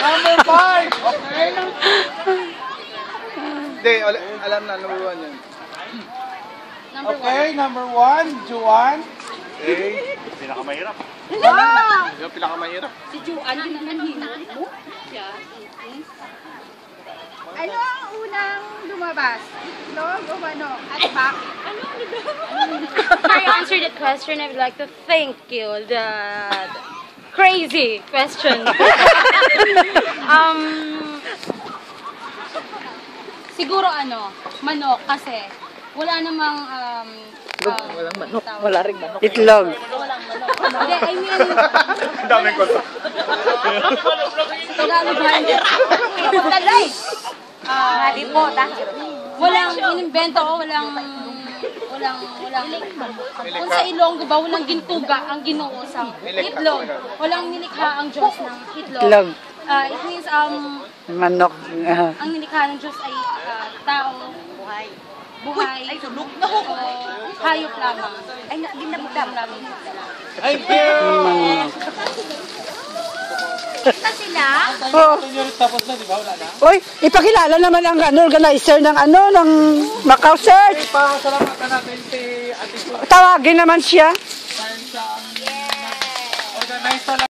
Number 5. Okay? Hindi, alam na, number 1 yan. Okay, number 1, Juan. Okay. Pinakamahirap. Yung pinakamahirap. Si Juan, yun naman hinot mo. Ano ang unang lumabas? Itlog o manok? At back? Before I answer that question, I would like to thank you. That crazy question. Siguro manok kasi wala namang walang manok. Wala rin manok. Itlog. Walang manok. Hindi, I mean, Ang daming kwento. Tagalog manok. Talay. Walang inimbento ko, walang kung sa Ilonggo ba, walang gintuga ang Ginoo sa itlog. Walang nilikha ang Diyos ng itlog. Itlog. It means Manok. ang nilikha ng Diyos ay tao, buhay, hayop lamang. Ay, ginabudam lamang. Thank you! Kita sila? Oh. Tapos na, di ba? Wala na? Uy, ipakilala naman ang organizer ng ng Macau Search. Pasalamatan natin si Ate Su. Tawagin naman siya. Dahil siya ang organizer